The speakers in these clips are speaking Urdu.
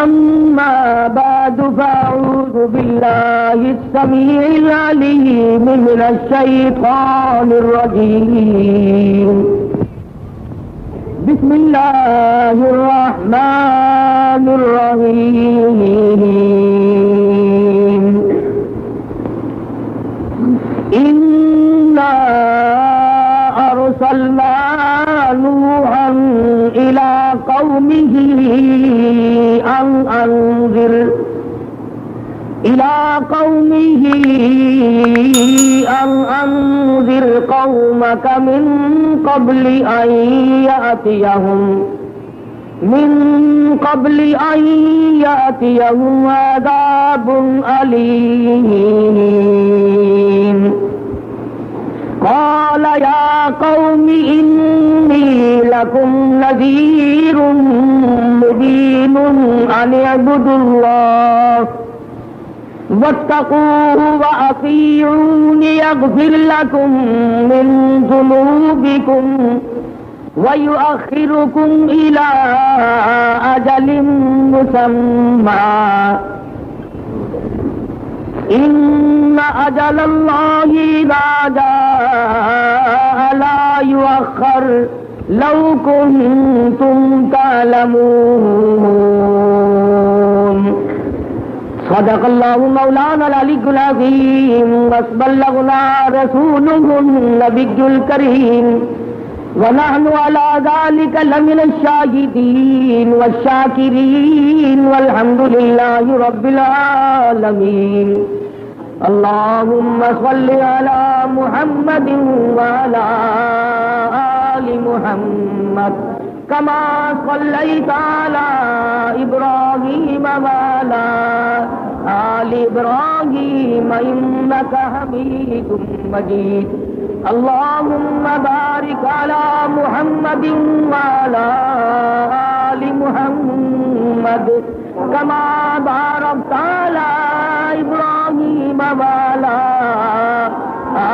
أما بعد فأعوذ بالله السميع العليم من الشيطان الرجيم بسم الله الرحمن الرحيم إنا أرسلنا نوحا إلى قومه أن أنذر قومك من قبل أن يأتيهم عذاب أليم قال يا قوم إني لكم نذير مبين أن اعبدوا الله واتقوه وأطيعون يغفر لكم من ذنوبكم ويؤخركم إلى أجل مسمى إن أجل الله إذا جاء لا يؤخر لو كنتم تعلمون صدق الله مولانا العلي العظيم وبلغنا رسوله النبي الكريم ونحن على ذلك لمن الشاهدين والشاكرين والحمد لله رب العالمين اللهم صل على محمد وعلى آل محمد كما صليت على إبراهيم وعلى آل إبراهيم إنك حميد مجيد اللهم بارك على محمد وعلى آل محمد كما باركت على إبراهيم وعلى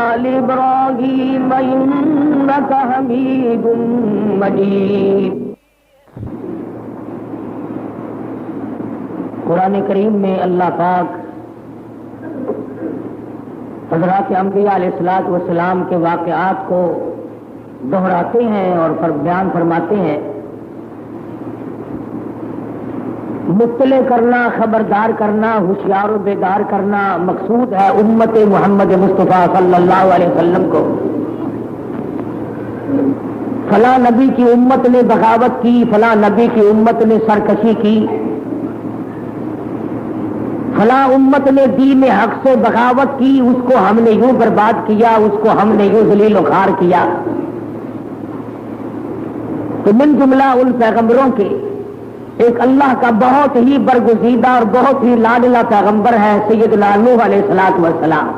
آل إبراهيم إنك حميد مجيد۔ قرآن کریم میں اللہ پاک حضرات انبیاء علیہ الصلوۃ والسلام کے واقعات کو دہراتے ہیں اور بیان فرماتے ہیں۔ مطلع کرنا، خبردار کرنا، ہوشیار و بیدار کرنا مقصود ہے امت محمد مصطفیٰ صلی اللہ علیہ وسلم کو۔ فلاں نبی کی امت نے بغاوت کی، فلاں نبی کی امت نے سرکشی کی، فلاں امت نے دین حق سے بغاوت کی، اس کو ہم نے یوں برباد کیا، اس کو ہم نے یوں ذلیل و خوار کیا۔ تو من جملہ ان پیغمبروں کے ایک اللہ کا بہت ہی برگزیدہ اور بہت ہی لاڈلا پیغمبر ہے سیدنا نوح علیہ السلام۔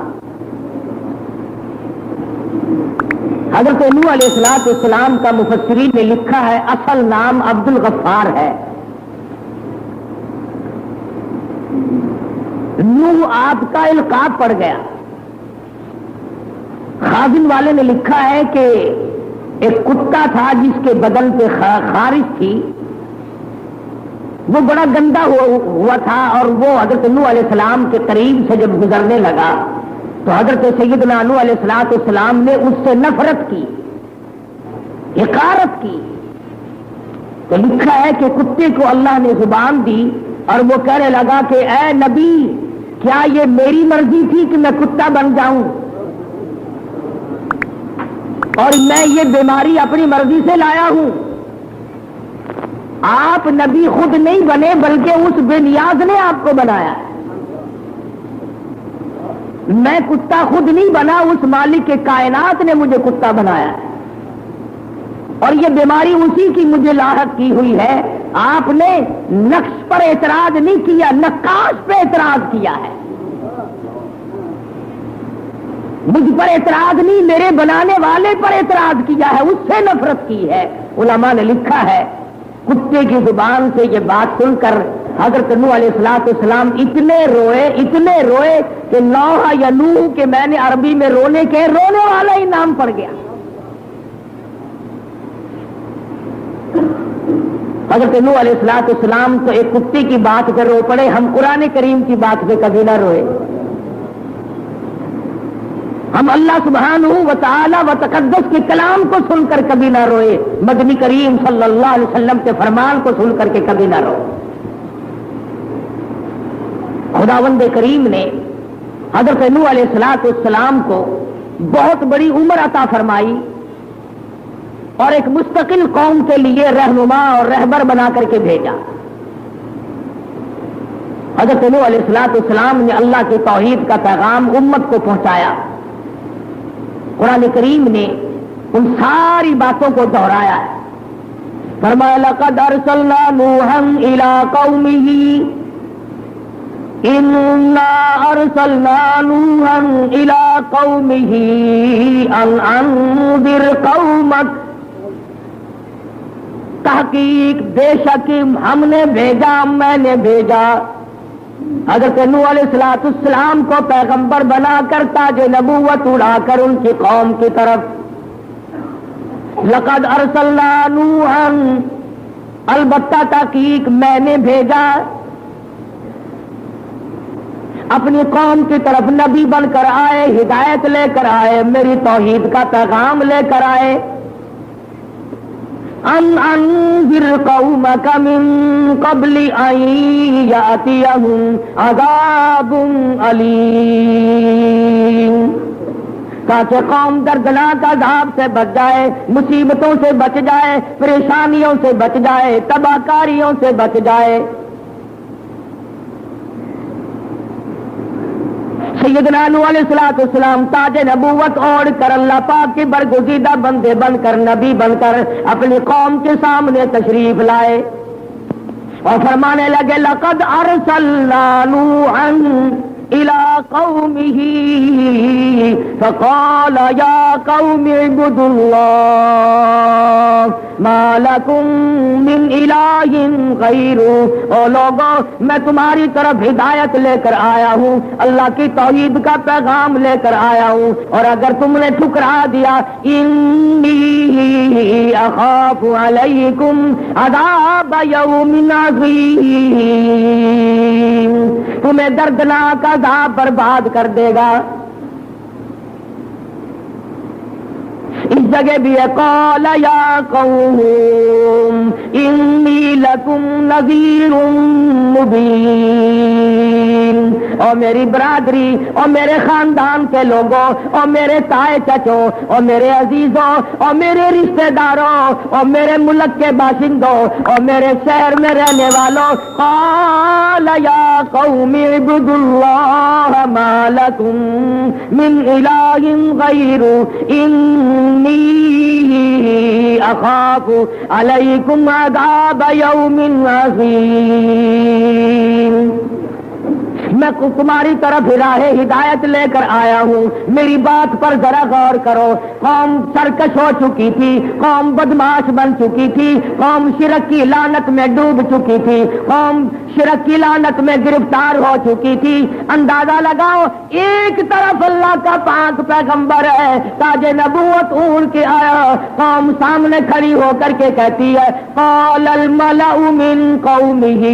حضرت نوح علیہ السلام کا مفسرین نے لکھا ہے اصل نام عبد الغفار ہے۔ نوح آپ کا القاب پڑ گیا۔ خازن والے نے لکھا ہے کہ ایک کتا تھا جس کے بدن پہ خارش تھی، وہ بڑا گندا ہوا تھا، اور وہ حضرت نوح علیہ السلام کے قریب سے جب گزرنے لگا تو حضرت سیدنا نوح علیہ السلام نے اس سے نفرت کی، حقارت کی۔ تو لکھا ہے کہ کتے کو اللہ نے زبان دی اور وہ کہنے لگا کہ اے نبی، کیا یہ میری مرضی تھی کہ میں کتا بن جاؤں؟ اور میں یہ بیماری اپنی مرضی سے لایا ہوں؟ آپ نبی خود نہیں بنے بلکہ اس بے نیاز نے آپ کو بنایا۔ میں کتا خود نہیں بنا، اس مالک کے کائنات نے مجھے کتا بنایا، اور یہ بیماری اسی کی مجھے لاحق کی ہوئی ہے۔ آپ نے نقش پر اعتراض نہیں کیا، نقاش پہ اعتراض کیا ہے۔ مجھ پر اعتراض نہیں، میرے بنانے والے پر اعتراض کیا ہے، اس سے نفرت کی ہے۔ علماء نے لکھا ہے کتے کی زبان سے یہ بات سن کر حضرت نوح علیہ السلام اتنے روئے کہ نوح یا نوح کہ میں نے عربی میں رونے والا ہی نام پڑ گیا۔ حضرت نوح علیہ السلام تو ایک کتے کی بات پہ رو پڑے، ہم قرآن کریم کی بات پہ کبھی نہ روئے، ہم اللہ سبحانہ و تعالی و تقدس کے کلام کو سن کر کبھی نہ روئے، مدنی کریم صلی اللہ علیہ وسلم کے فرمان کو سن کر کے کبھی نہ رو۔ خداوند کریم نے حضرت نوح علیہ السلام کو بہت بڑی عمر عطا فرمائی اور ایک مستقل قوم کے لیے رہنما اور رہبر بنا کر کے بھیجا۔ حضرت نوح علیہ السلام نے اللہ کی توحید کا پیغام امت کو پہنچایا۔ قرآن کریم نے ان ساری باتوں کو دہرایا ہے، فرمایا لقد ارسلنا نوحا الى قومه انا ارسلنا نوحا الى قومه ان انذر قومك، تحقیق بے شک ہم نے بھیجا، میں نے بھیجا حضرت نوح علیہ السلام کو پیغمبر بنا کر تاج نبوت اڑا کر ان کی قوم کی طرف۔ لقد ارسلنا نوحا، البتہ تحقیق میں نے بھیجا، اپنی قوم کی طرف نبی بن کر آئے، ہدایت لے کر آئے، میری توحید کا پیغام لے کر آئے۔ ان انذر قومک من قبل ان یاتیہم عذاب علیم، تاکہ قوم دردناک عذاب سے بچ جائے، مصیبتوں سے بچ جائے، پریشانیوں سے بچ جائے، تباہ کاریوں سے بچ جائے۔ سیدنا نوح علیہ السلام تاج نبوت اوڑھ کر اللہ پاک کے برگزیدہ بندے بن کر، نبی بن کر اپنی قوم کے سامنے تشریف لائے اور فرمانے لگے لقد ارسلنا نوحا الى قومه فقال یا قوم اعبدوا اللہ ما لکم من الہ غیرہ، او لوگو میں تمہاری طرف ہدایت لے کر آیا ہوں، اللہ کی توحید کا پیغام لے کر آیا ہوں، اور اگر تم نے ٹھکرا دیا انی اخاف علیکم عذاب یوم عظیم، تمہیں دردناک عذاب برباد کر دے گا۔ اس جگہ بھی ہے قال یا قوم انی لکم نذیر مبین، اور میری برادری اور میرے خاندان کے لوگوں اور میرے تائے چچوں اور میرے عزیزوں اور میرے رشتہ داروں اور میرے ملک کے باشندوں اور میرے شہر میں رہنے والوں، قال یا قوم اعبدوا اللہ ما لکم من الہ غیرہ انی اخاف علیکم عذاب یوم عظیم، میں تمہاری طرف راہ ہدایت لے کر آیا ہوں، میری بات پر ذرا غور کرو۔ قوم سرکش ہو چکی تھی، قوم بدماش بن چکی تھی، قوم شرک کی لعنت میں ڈوب چکی تھی، قوم شرک کی لعنت میں گرفتار ہو چکی تھی۔ اندازہ لگاؤ، ایک طرف اللہ کا پاک پیغمبر ہے، تاج نبوت اوڑھ کے آیا، قوم سامنے کھڑی ہو کر کے کہتی ہے قال الملأ من قومه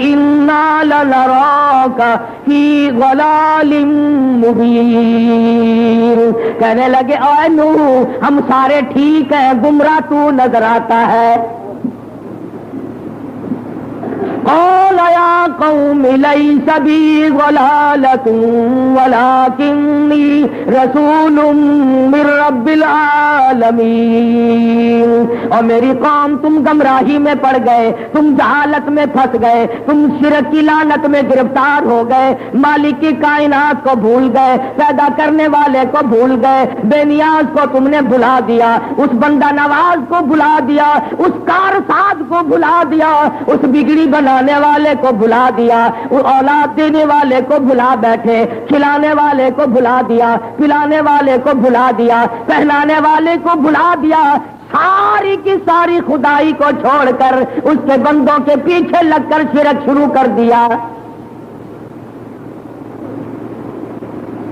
انا لنراک فی ضلال مبین، کہنے لگے اے نوح ہم سارے ٹھیک ہیں، گمراہ تو نظر آتا ہے۔ قال یا قوم لیس بی ضلالۃ ولکنی رسول من رب العالمین، اور میری قوم تم گمراہی میں پڑ گئے، تم جہالت میں پھنس گئے، تم شرک کی لعنت میں گرفتار ہو گئے، مالک کی کائنات کو بھول گئے، پیدا کرنے والے کو بھول گئے، بے نیاز کو تم نے بھلا دیا، اس بندہ نواز کو بھلا دیا، اس کارساز کو بھلا دیا، اس بگڑی بنانے والے کو بھلا دیا، اولاد دینے والے کو بھلا بیٹھے، کھلانے والے کو بھلا دیا، پلانے والے کو بھلا دیا، پہنانے والے کو بھلا دیا، ساری کی ساری خدائی کو چھوڑ کر اس کے بندوں کے پیچھے لگ کر شرک شروع کر دیا۔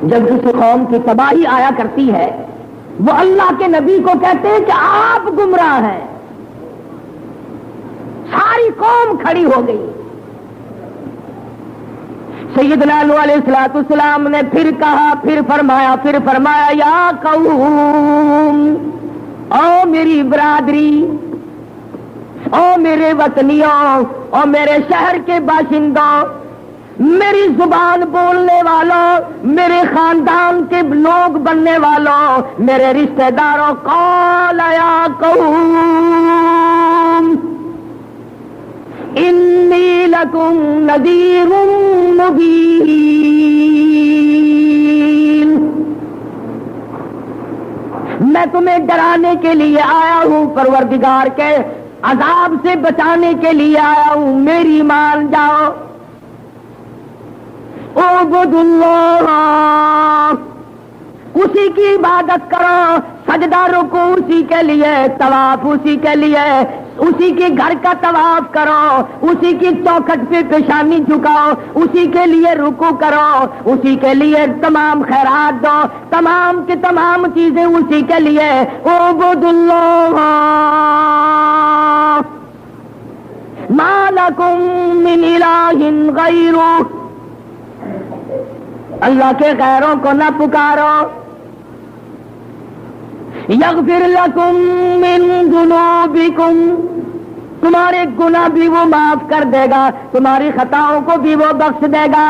جب کسی قوم کی تباہی آیا کرتی ہے، وہ اللہ کے نبی کو کہتے ہیں کہ آپ گمراہ ہیں، ساری قوم کھڑی ہو گئی. سیدنا نوح علیہ السلام نے پھر کہا، پھر فرمایا یا قوم، او میری برادری، او میرے وطنیوں، او میرے شہر کے باشندوں، میری زبان بولنے والوں، میرے خاندان کے لوگ بننے والوں، میرے رشتہ داروں، قال یا قوم انی لکم نذیر مبین، میں تمہیں ڈرانے کے لیے آیا ہوں، پروردگار کے عذاب سے بچانے کے لیے آیا ہوں، میری مان جاؤ. اعبدوا اللہ، اسی کی عبادت کرو، سجدہ رکوع اسی کے لیے، طواف اسی کے لیے، اسی کے گھر کا طواف کرو، اسی کی چوکھٹ پہ پیشانی جھکاؤ، اسی کے لیے رکوع کرو، اسی کے لیے تمام خیرات دو، تمام کی تمام چیزیں اسی کے لیے. اعبدوا اللہ ما لکم من الہ غیرہ، اللہ کے غیروں کو نہ پکارو. یغفر لکم من ذنوبکم، تمہارے گناہ بھی وہ معاف کر دے گا، تمہاری خطاؤں کو بھی وہ بخش دے گا.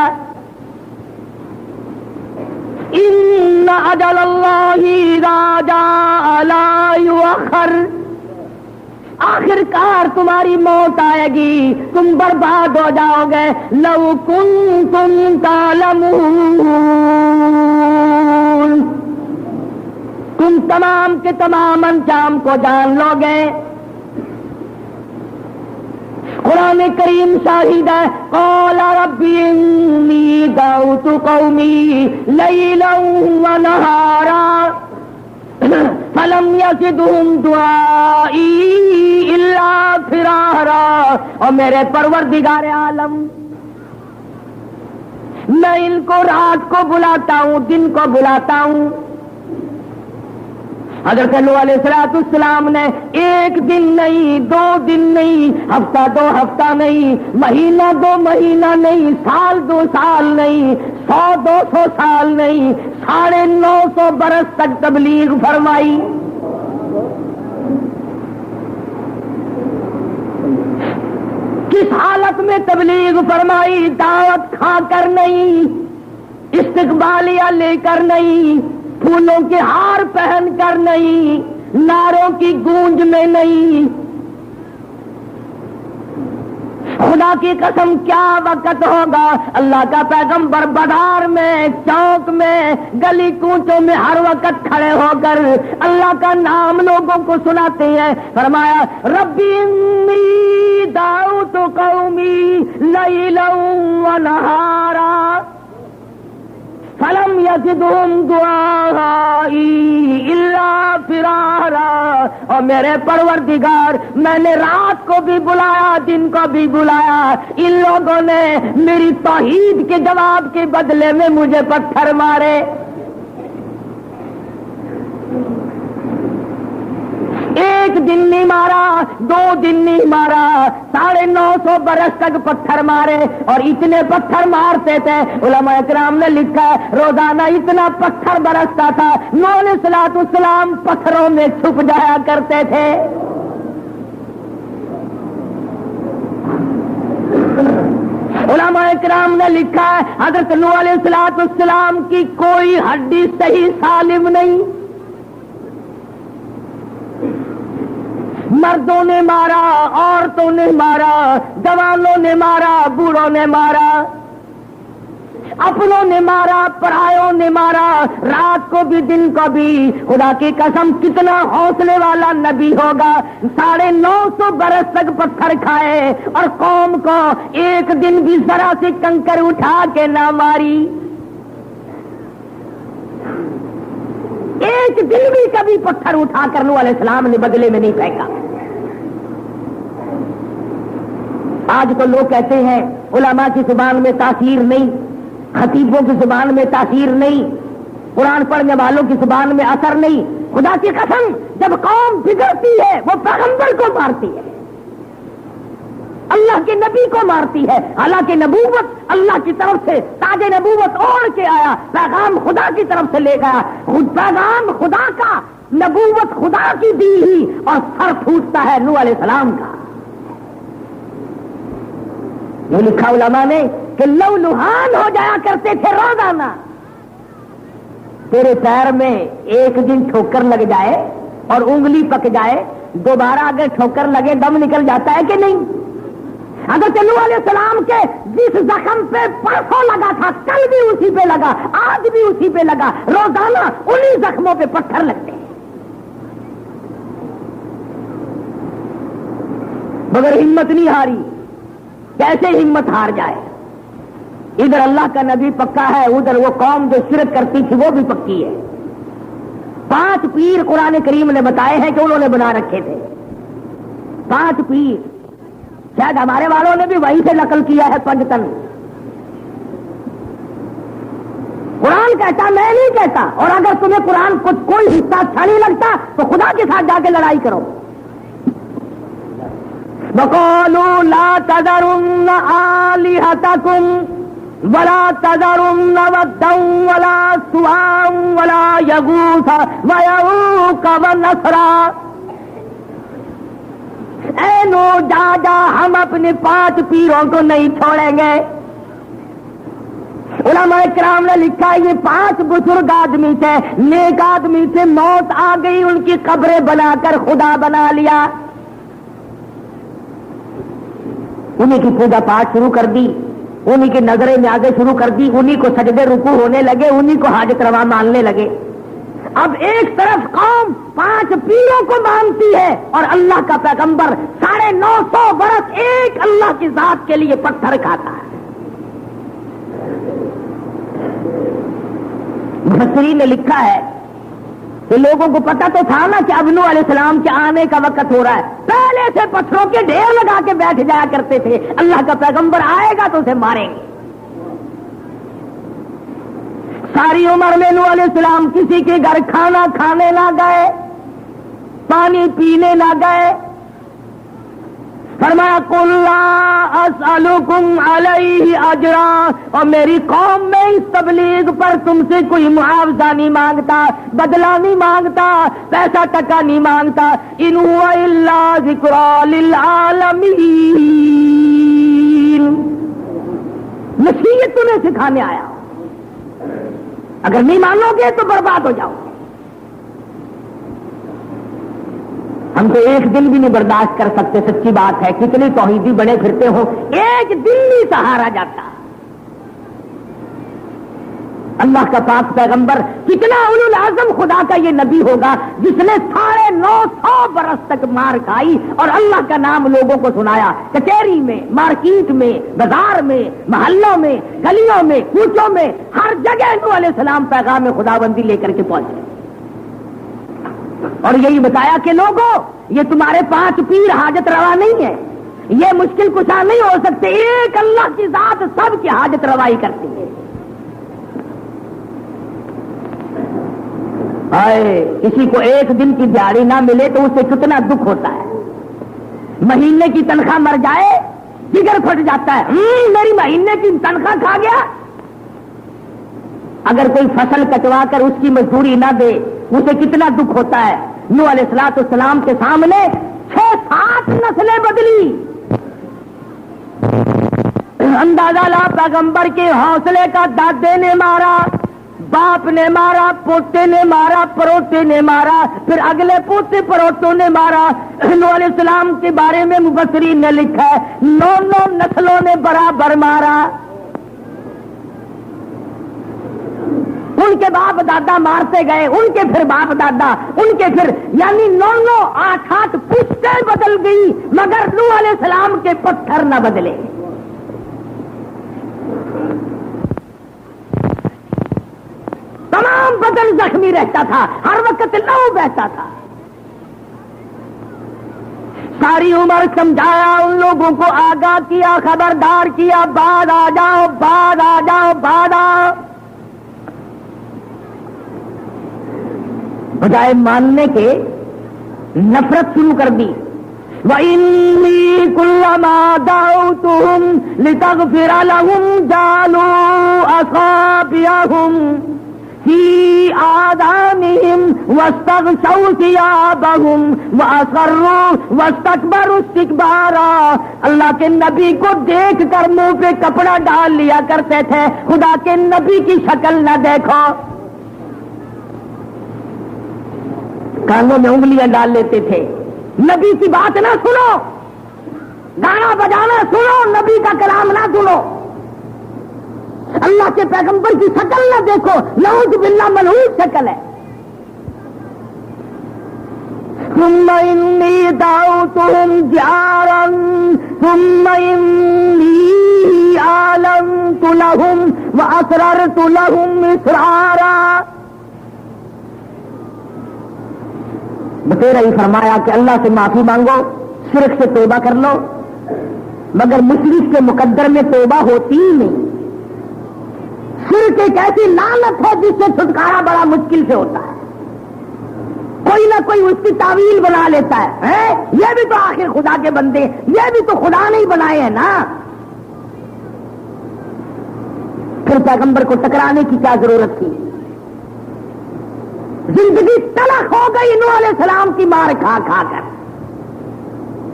ان اجل اللہ اذا جاء لا یؤخر، آخر کار تمہاری موت آئے گی، تم برباد ہو جاؤ گے. لو کنتم تعلمون، تم تمام کے تمام انجام کو جان لو گے. قرآن کریم شاہد ہے. قال رب انی دعوت قومی لیلا ونہارا فلم یزدہم دعائی الا فرارا. اور میرے پروردگار عالم، میں ان کو رات کو بلاتا ہوں، دن کو بلاتا ہوں. حضرت نوح علیہ السلام نے ایک دن نہیں، 2 دن نہیں، ہفتہ 2 ہفتہ نہیں، مہینہ 2 مہینہ نہیں، سال 2 سال نہیں، 100 200 سال نہیں، 950 برس تک تبلیغ فرمائی. کس حالت میں تبلیغ فرمائی؟ دعوت کھا کر نہیں، استقبالیہ لے کر نہیں، پھولوں کے ہار پہن کر نہیں، نعروں کی گونج میں نہیں. خدا کی قسم کیا وقت ہوگا، اللہ کا پیغمبر بازار میں، چوک میں، گلی کوچوں میں ہر وقت کھڑے ہو کر اللہ کا نام لوگوں کو سناتے ہیں. فرمایا ربی انی دعوت قومی لیلا ونہارا فلم یزدہم دعائی الا فرارا. اور میرے پروردگار، میں نے رات کو بھی بلایا، دن کو بھی بلایا، ان لوگوں نے میری توحید کے جواب کے بدلے میں مجھے پتھر مارے. ایک دن نہیں مارا، 2 دن نہیں مارا، 950 برس تک پتھر مارے. اور اتنے پتھر مارتے تھے، علماء کرام نے لکھا ہے روزانہ اتنا پتھر برستا تھا. نوح علیہ السلام پتھروں میں چھپ جایا کرتے تھے. علماء کرام نے لکھا ہے حضرت نوح علیہ السلام کی کوئی ہڈی صحیح سالم نہیں. مردوں نے مارا، عورتوں نے مارا، جوانوں نے مارا، بوڑھوں نے مارا، اپنوں نے مارا، پرایوں نے مارا، رات کو بھی دن کو بھی. خدا کی قسم کتنا حوصلے والا نبی ہوگا. 950 برس تک پتھر کھائے اور قوم کو ایک دن بھی ذرا سے کنکر اٹھا کے نہ ماری. ایک دن بھی کبھی پتھر اٹھا کر نوح علیہ السلام نے بدلے میں نہیں پھینکا. آج تو لوگ کہتے ہیں علماء کی زبان میں تاثیر نہیں، خطیبوں کی زبان میں تاثیر نہیں، قرآن پڑھنے والوں کی زبان میں اثر نہیں. خدا کی قسم جب قوم بگڑتی ہے وہ پیغمبر کو مارتی ہے. اللہ کے نبی کو مارتی ہے، حالانکہ نبوت اللہ کی طرف سے تاج نبوت اوڑھ کے آیا، پیغام خدا کی طرف سے لے گیا، پیغام خدا کا، نبوت خدا کی دی ہی، اور سر پھوٹتا ہے نوح علیہ السلام کا۔ یہ لکھا علماء نے کہ لو لوہان ہو جایا کرتے تھے روزانہ، تیرے پیر میں ایک دن ٹھوکر لگ جائے اور انگلی پک جائے، دوبارہ اگر ٹھوکر لگے دم نکل جاتا ہے کہ نہیں؟ اگر نوح علیہ السلام کے جس زخم پہ پرسوں لگا تھا کل بھی اسی پہ لگا، آج بھی اسی پہ لگا، روزانہ انہی زخموں پہ پتھر لگتے ہیں، مگر ہمت نہیں ہاری۔ کیسے ہمت ہار جائے؟ ادھر اللہ کا نبی پکا ہے، ادھر وہ قوم جو شرک کرتی تھی وہ بھی پکی ہے۔ 5 پیر قرآن کریم نے بتائے ہیں کہ انہوں نے بنا رکھے تھے، 5 پیر، شاید ہمارے والوں نے بھی وہیں سے نقل کیا ہے پنجتن۔ قرآن کہتا، میں نہیں کہتا، اور اگر تمہیں قرآن کو کوئی حصہ اچھا نہیں لگتا تو خدا کے ساتھ جا کے لڑائی کرو۔ وَقَالُوا لَا تَذَرُنَّ آلِهَتَكُمْ وَلَا تَذَرُنَّ وَدًّا وَلَا سُوَاعًا وَلَا يَغُوثَ وَيَعُوقَ وَنَسْرًا۔ اے نو جا ہم اپنے 5 پیروں کو نہیں چھوڑیں گے۔ علماء کرام نے لکھا یہ 5 بزرگ آدمی تھے، نیک آدمی تھے، موت آ گئی، ان کی قبریں بنا کر خدا بنا لیا، انہی کی پوجا پاٹ شروع کر دی، انہی کی نظریں نیازیں شروع کر دی، انہی کو سجدے رکوع ہونے لگے، انہی کو حاجت روا ماننے لگے۔ اب ایک طرف قوم 5 پیروں کو مانتی ہے اور اللہ کا پیغمبر 950 برس ایک اللہ کی ذات کے لیے پتھر کھاتا ہے۔ مفسرین نے لکھا ہے کہ لوگوں کو پتا تو تھا نا کہ اب نوح علیہ السلام کے آنے کا وقت ہو رہا ہے، پہلے سے پتھروں کے ڈھیر لگا کے بیٹھ جایا کرتے تھے، اللہ کا پیغمبر آئے گا تو اسے ماریں گے۔ ساری عمر میں نوح علیہ السلام کسی کے گھر کھانا کھانے نہ گئے، پانی پینے نہ گئے۔ فرمایا قُل لَا أَسْأَلُكُمْ عَلَيْهِ أَجْرًا، اور میری قوم میں اس تبلیغ پر تم سے کوئی معاوضہ نہیں مانگتا، بدلہ نہیں مانگتا، پیسہ ٹکا نہیں مانگتا، إِنْ هُوَ إِلَّا ذِكْرَىٰ لِلْعَالَمِينَ، نصیحت تمہیں سکھانے آیا، اگر نہیں مانو گے تو برباد ہو جاؤ۔ ہم تو ایک دن بھی نہیں برداشت کر سکتے، سچی بات ہے، کتنے توحیدی بنے پھرتے ہو، ایک دن نہیں سہارا جاتا۔ اللہ کا پاک پیغمبر کتنا اولو العزم خدا کا یہ نبی ہوگا جس نے 950 برس تک مار کھائی اور اللہ کا نام لوگوں کو سنایا، کچہری میں، مارکیٹ میں، بازار میں، محلوں میں، گلیوں میں، کوچوں میں، ہر جگہ نوح علیہ السلام پیغام خداوندی لے کر کے پہنچے، اور یہی بتایا کہ لوگوں یہ تمہارے 5 پیر حاجت روا نہیں ہے، یہ مشکل کشا نہیں ہو سکتے، ایک اللہ کی ذات سب کی حاجت روائی کرتی ہے۔ کسی کو ایک دن کی دیہڑی نہ ملے تو اسے کتنا دکھ ہوتا ہے، مہینے کی تنخواہ مر جائے جگر پھٹ جاتا ہے، میری مہینے کی تنخواہ کھا گیا۔ اگر کوئی فصل کٹوا کر اس کی مزدوری نہ دے اسے کتنا دکھ ہوتا ہے۔ نوح علیہ السلام کے سامنے 6-7 نسلیں بدلی، اندازہ لا پیغمبر کے حوصلے کا، دادے نے مارا، باپ نے مارا، پوتے نے مارا، پروتے نے مارا، پھر اگلے پوتے پروتوں نے مارا۔ نوح علیہ السلام کے بارے میں مفسرین نے لکھا ہے 9 نسلوں نے برابر مارا، ان کے باپ دادا مارتے گئے، ان کے پھر باپ دادا، ان کے پھر، یعنی 9 8 پشتیں بدل گئی مگر نوح علیہ السلام کے پتھر نہ بدلے۔ تمام بدن زخمی رہتا تھا، ہر وقت لہو بہتا تھا۔ ساری عمر سمجھایا، ان لوگوں کو آگاہ کیا، خبردار کیا، بعد آ جاؤ، بعد آ جاؤ، بعد آؤ، بجائے ماننے کے نفرت شروع کر دی۔ وَإِنِّي كُلَّمَا دَعَوْتُهُمْ لِتَغْفِرَ لَهُمْ جَعَلُوا أَصَابِعَهُمْ فِي آذَانِهِمْ وَاسْتَغْشَوْا ثِيَابَهُمْ وَأَصَرُّوا وَاسْتَكْبَرُوا اسْتِكْبَارًا. اللہ کے نبی کو دیکھ کر منہ پہ کپڑا ڈال لیا کرتے تھے. خدا کے نبی کی شکل نہ دیکھو. کانوں میں انگلیاں ڈال لیتے تھے. نبی کی بات نہ سنو, گانا بجانا سنو, نبی کا کلام نہ سنو. اللہ کے پیغمبر کی شکل نہ دیکھو, نعوذ باللہ ملعون شکل ہے. ثم انی دعوتهم جہرا ثم انی اعلنت لهم واسررت لهم اسرارا. بتیرا ہی فرمایا کہ اللہ سے معافی مانگو, شرک سے توبہ کر لو, مگر مشرک کے مقدر میں توبہ ہوتی ہی نہیں. شرک ایک ایسی لعنت ہے جس سے چھٹکارا بڑا مشکل سے ہوتا ہے. کوئی نہ کوئی اس کی تعویل بنا لیتا ہے. یہ بھی تو آخر خدا کے بندے, یہ بھی تو خدا نہیں بنائے ہیں نا. پھر پیغمبر کو ٹکرانے کی کیا ضرورت تھی؟ زندگی تلخ ہو گئی نوح علیہ السلام کی مار کھا کھا کر.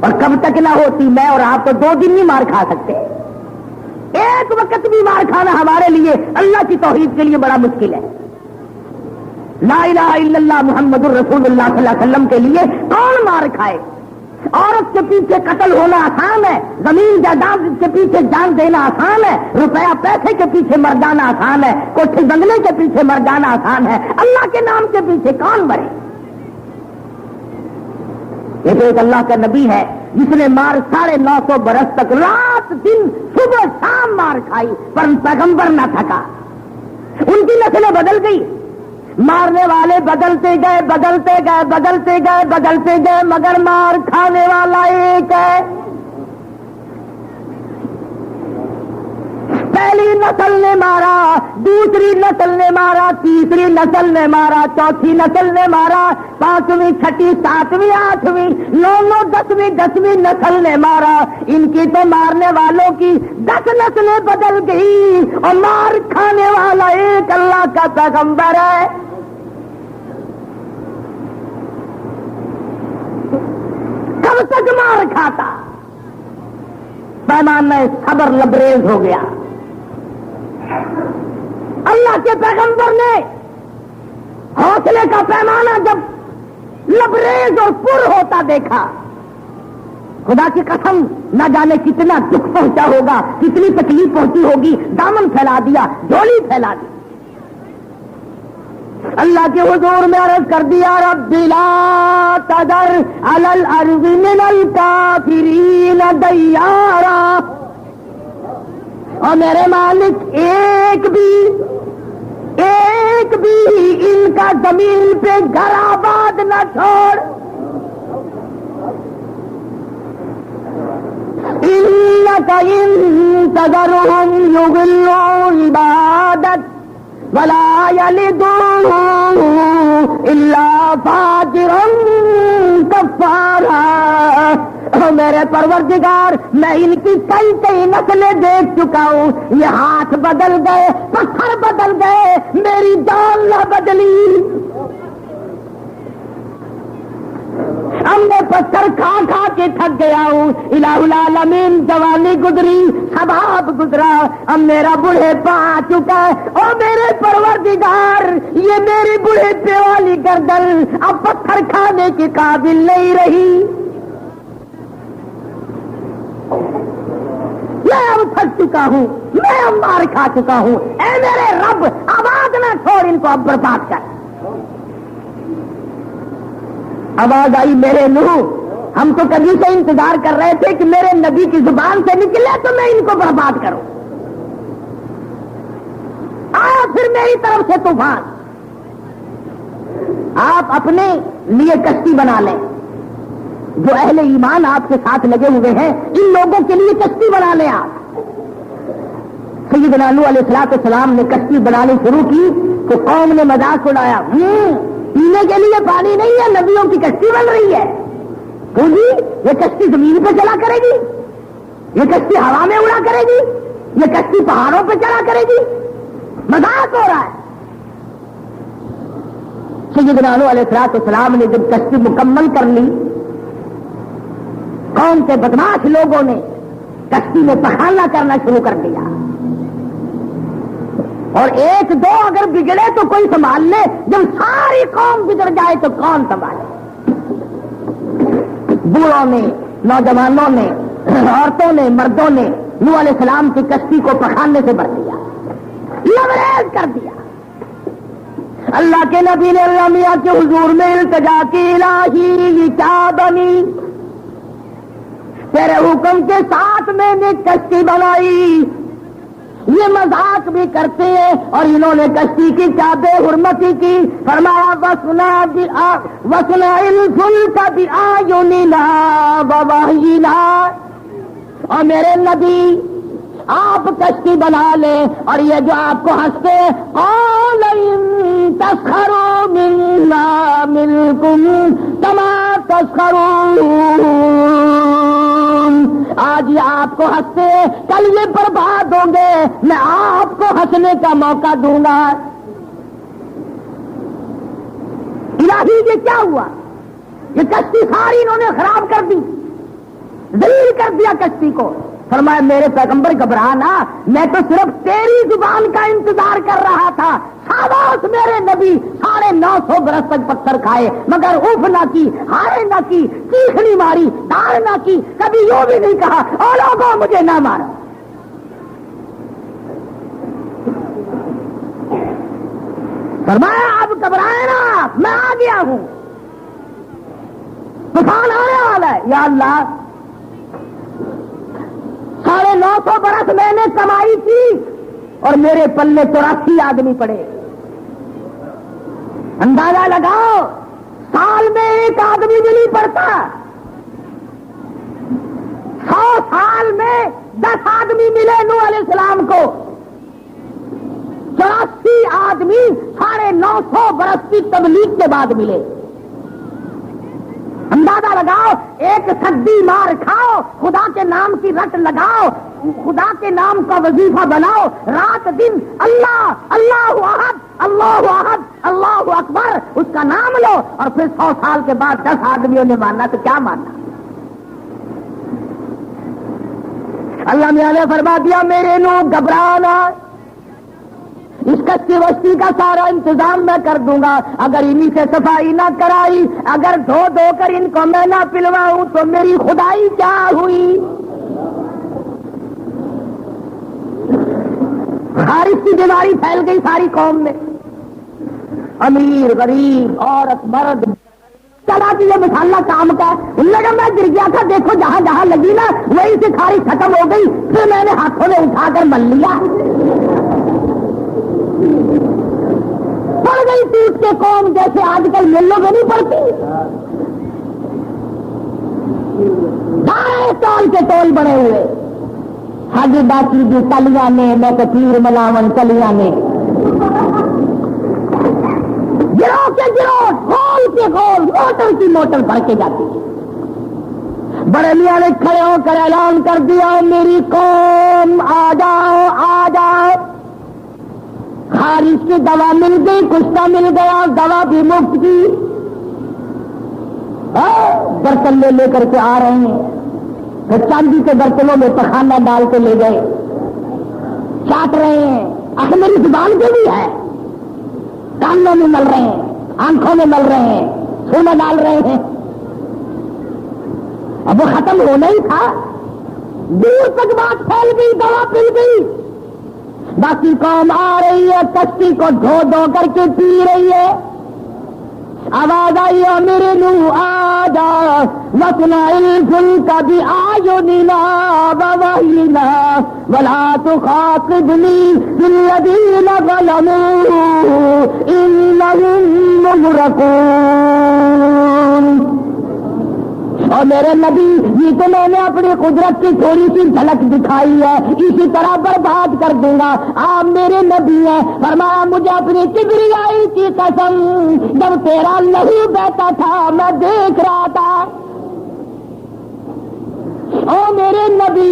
اور کب تک نہ ہوتی؟ میں اور آپ تو 2 دن نہیں مار کھا سکتے. ایک وقت بھی مار کھانا ہمارے لیے اللہ کی توحید کے لیے بڑا مشکل ہے. لا الہ الا اللہ محمد الرسول اللہ صلی اللہ علیہ وسلم کے لیے کون مار کھائے؟ عورت کے پیچھے قتل ہونا آسان ہے, زمین جائیداد کے پیچھے جان دینا آسان ہے, روپیہ پیسے کے پیچھے مر جانا آسان ہے, کوٹھے بنگلے کے پیچھے مر جانا آسان ہے. اللہ کے نام کے پیچھے کون مرے؟ یہ تو ایک اللہ کا نبی ہے جس نے مار 950 برس تک رات دن صبح شام مار کھائی, پر پیغمبر نہ تھکا. ان کی نسلیں بدل گئی, مارنے والے بدلتے گئے بدلتے گئے بدلتے گئے بدلتے گئے, مگر مار کھانے والا ایک ہے. پہلی نسل نے مارا, دوسری نسل نے مارا, تیسری نسل نے مارا, چوتھی نسل نے مارا, 5ویں 6ٹھی 7ویں 8ویں 9 10ویں 10ویں نسل نے مارا. ان کی تو مارنے والوں کی 10 نسلیں بدل گئی, اور مار کھانے والا ایک اللہ کا پیغمبر ہے. کب تک مار کھاتا؟ پیمانہ صبر لبریز ہو گیا. اللہ کے پیغمبر نے حوصلے کا پیمانہ جب لبریز اور پر ہوتا دیکھا, خدا کی قسم نہ جانے کتنا دکھ پہنچا ہوگا, کتنی تکلیف پہنچی ہوگی. دامن پھیلا دیا, جھولی پھیلا دی. اللہ کے حضور میں عرض کر دیا, رب لا تذر علی الارض من الکافرین دیارا. اور میرے مالک ایک بھی ان کا زمین پہ گھر آباد نہ چھوڑ. انک ان تذرهم یضلوا عبادک ولا یلدوا الا فاجرا کفارا. میرے پروردگار, میں ان کی کئی نسلیں دیکھ چکا ہوں. یہ ہاتھ بدل گئے, پتھر بدل گئے, میری جان نہ بدلی. ہم نے پتھر کھا کھا کے تھک گیا ہوں. الہ العالمین جوانی گزری, شباب گزرا, اب میرا بڑھیپا آ چکا ہے. او میرے پروردگار, یہ میری بڑھیپے والی گردن اب پتھر کھانے کے قابل نہیں رہی. میں اب تھک چکا ہوں, میں اب مار کھا چکا ہوں. اے میرے رب, آواز نہ چھوڑ, ان کو اب برباد کر. آواز آئی, میرے نوح, ہم تو کبھی سے انتظار کر رہے تھے کہ میرے نبی کی زبان سے نکلے تو میں ان کو برباد کروں. آیا پھر میری طرف سے طوفان. آپ اپنے لیے کشتی بنا لیں, جو اہل ایمان آپ کے ساتھ لگے ہوئے ہیں ان لوگوں کے لیے کشتی بنا لیں. آپ سیدنا نوح علیہ السلام نے کشتی بنانی شروع کی تو قوم نے مذاق اڑایا, پینے کے لیے پانی نہیں ہے, نبیوں کی کشتی بن رہی ہے. جی یہ کشتی زمین پہ چلا کرے گی، یہ کشتی ہوا میں اڑا کرے گی، یہ کشتی پہاڑوں پہ چلا کرے گی، مذاق ہو رہا ہے۔ سیدنا نوح علیہ السلام نے جب کشتی مکمل کر لی، قوم کے بدماش لوگوں نے کشتی میں پخانا کرنا شروع کر دیا، اور ایک دو اگر بگڑے تو کوئی سنبھال لے، جب ساری قوم بگڑ جائے تو کون سنبھالے؟ بوڑھوں نے، نوجوانوں نے، عورتوں نے، مردوں نے نوح علیہ السلام کی کشتی کو پخانے سے بھر دیا، لبریز کر دیا۔ اللہ کے نبی نے اللہ میاں کے حضور میں التجا کی، الہی یہ کیا بنی، تیرے حکم کے ساتھ میں نے کشتی بنائی، یہ مذاق بھی کرتے ہیں اور انہوں نے کشتی کی کیا بے حرمتی کی۔ فرمایا وَصْنَعِ الْفُلْكَ بِأَعْيُنِنَا وَوَحْيِنَا، اور میرے نبی آپ کشتی بنا لیں، اور یہ جو آپ کو ہنستے قَالَ إِن تَسْخَرُوا مِنَّا مِنكُمْ كَمَا تَسْخَرُونَ، آج یہ آپ کو ہنستے ہیں، کل یہ برباد ہوں گے، میں آپ کو ہنسنے کا موقع دوں گا۔ الہی یہ کیا ہوا؟ یہ کشتی ساری انہوں نے خراب کر دی، ذلیل کر دیا کشتی کو۔ فرمایا میرے پیغمبر گھبرانا، میں تو صرف تیری زبان کا انتظار کر رہا تھا۔ شاباش میرے نبی، 950 برس تک پتھر کھائے مگر اف نہ کی، ہارے نہ کی، چیخنی ماری، ڈار نہ کی، کبھی یوں بھی نہیں کہا او لوگوں مجھے نہ مارو۔ فرمایا اب گھبرائے نا، میں آ گیا ہوں، طوفان آنے والا ہے۔ یا اللہ، 950 برس میں نے کمائی کی اور میرے پلے 84 آدمی پڑے، اندازہ لگاؤ سال میں ایک آدمی بھی نہیں پڑتا، 100 سال میں 10 آدمی ملے نوح علیہ السلام کو، 84 آدمی 950 برس کی تبلیغ کے بعد ملے۔ اندازہ لگاؤ، ایک سدی مار کھاؤ، خدا کے نام کی رٹ لگاؤ، خدا کے نام کا وظیفہ بناؤ، رات دن اللہ اللہ احد اللہ احد اللہ اکبر اس کا نام لو، اور پھر 100 سال کے بعد 10 آدمیوں نے ماننا تو کیا ماننا؟ اللہ میاں نے فرما دیا میرے نو گھبرانا، اس کشتی وستی کا سارا انتظام میں کر دوں گا، اگر انہی سے صفائی نہ کرائی، اگر دھو کر ان کو میں نہ پلواؤں تو میری خدائی کیا ہوئی؟ خارج کی بیماری پھیل گئی ساری قوم میں، امیر غریب عورت مرد چلا کہ یہ مسالہ کام کا ہے، ان لگا میں گر گیا تھا، دیکھو جہاں جہاں لگی نا وہیں سے خارج ختم ہو گئی، پھر میں نے ہاتھوں میں اٹھا کر مل لیا، پڑ گئی ٹوٹ کے قوم جیسے آج کل ملوں میں نہیں پڑتی، سارے تول کے تول بڑے ہوئے، حاجی باقی بھی کلیاں نے، میں تو پیر ملاون کلیاں نے، گروہ کے گروہ گول کے گول موٹر کی موٹر بھر کے جاتی ہے۔ بڑے میاں نے کھڑے ہو کر اعلان کر دیا میری قوم آ جاؤ آ جاؤ، خارج کی دوا مل گئی، کشتہ مل گیا، دوا بھی مفت کی، برتن لے کر کے آ رہے ہیں، پھر چاندی کے برتنوں میں پخانا ڈال کے لے گئے، چاٹ رہے ہیں، میری زبان پہ بھی ہے، کانوں میں مل رہے ہیں، آنکھوں میں مل رہے ہیں، سر میں ڈال رہے ہیں، اب وہ ختم ہونا ہی تھا، دور تک بات پھیل گئی، دوا پل گئی، باقی قوم آ رہی ہے، کشتی کو دھو کر کے پی رہی ہے، آواز آئی ہے میرے نو آ جا وَاصْنَعِ الْفُلْكَ بِأَعْيُنِنَا وَوَحْيِنَا وَلَا تُخَاطِبْنِي فِي الَّذِينَ ظَلَمُوا إِنَّهُمْ مُغْرَقُونَ۔ اور میرے نبی یہ تو میں نے اپنی قدرت کی تھوڑی سی جھلک دکھائی ہے، اسی طرح برباد کر دوں گا، آپ میرے نبی ہیں۔ فرمایا مجھے اپنی کبریائی کی قسم، جب تیرا لہو بہتا تھا میں دیکھ رہا تھا، او میرے نبی،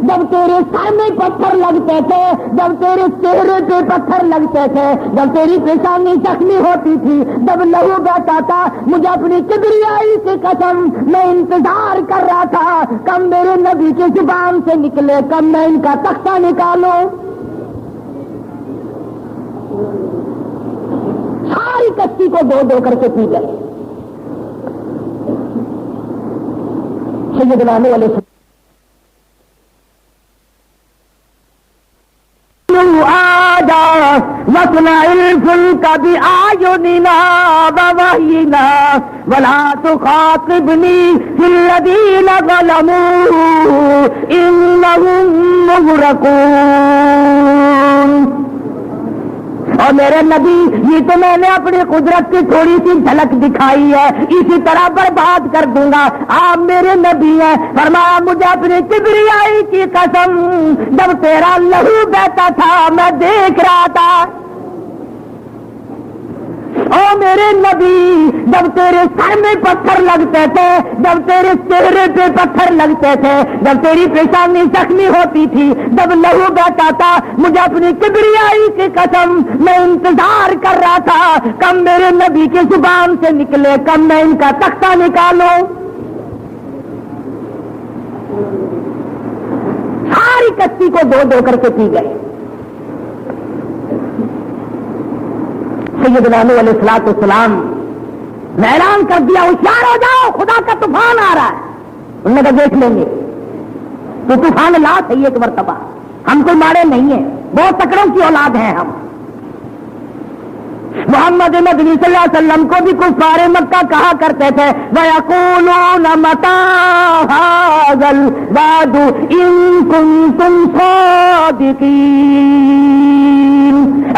جب تیرے سر میں پتھر لگتے تھے، جب تیرے چہرے پہ پتھر لگتے تھے، جب تیری پیشانی زخمی ہوتی تھی، جب لہو بہتا تھا، مجھے اپنی کبریائی کی قسم میں انتظار کر رہا تھا کب میرے نبی کی زبان سے نکلے، کب میں ان کا تختہ نکالوں۔ ساری کشتی کو دو دو کر کے پی گئے۔ سیدنا نوح علیہ السلام وَاصْنَعِ الْفُلْكَ بِأَعْيُنِنَا وَوَحْيِنَا وَلَا تُخَاطِبْنِي فِي الَّذِينَ ظَلَمُوا إِنَّهُمْ مُغْرَقُونَ۔ اور میرے نبی، یہ تو میں نے اپنی قدرت کی تھوڑی سی جھلک دکھائی ہے، اسی طرح برباد کر دوں گا۔ آپ میرے نبی ہیں، فرمایا مجھے اپنی کبریائی کی قسم، جب تیرا لہو بہتا تھا میں دیکھ رہا تھا۔ او میرے نبی، جب تیرے سر میں پتھر لگتے تھے، جب تیرے چہرے پہ پتھر لگتے تھے، جب تیری پیشانی زخمی ہوتی تھی، جب لہو بہتا تھا، مجھے اپنی کبریائی کی قسم میں انتظار کر رہا تھا کب میرے نبی کی زبان سے نکلے، کب میں ان کا تختہ نکالوں۔ ساری کشتی کو دو دو کر کے پی گئے۔ سیدنا نوح علیہ السلام نے اعلان کر دیا ہوشیار ہو جاؤ، خدا کا طوفان آ رہا ہے۔ انہوں نے کہا دیکھ لیں گے، تو طوفان لا صحیح ایک مرتبہ، ہم کوئی مارے نہیں ہیں، بہت تکڑوں کی اولاد ہیں ہم۔ محمد مدنی صلی اللہ علیہ وسلم کو بھی کفار مکہ کہا کرتے تھے وَيَقُولُونَ مَتَىٰ هَٰذَا الْوَعْدُ إِن كُنتُمْ صَادِقِينَ،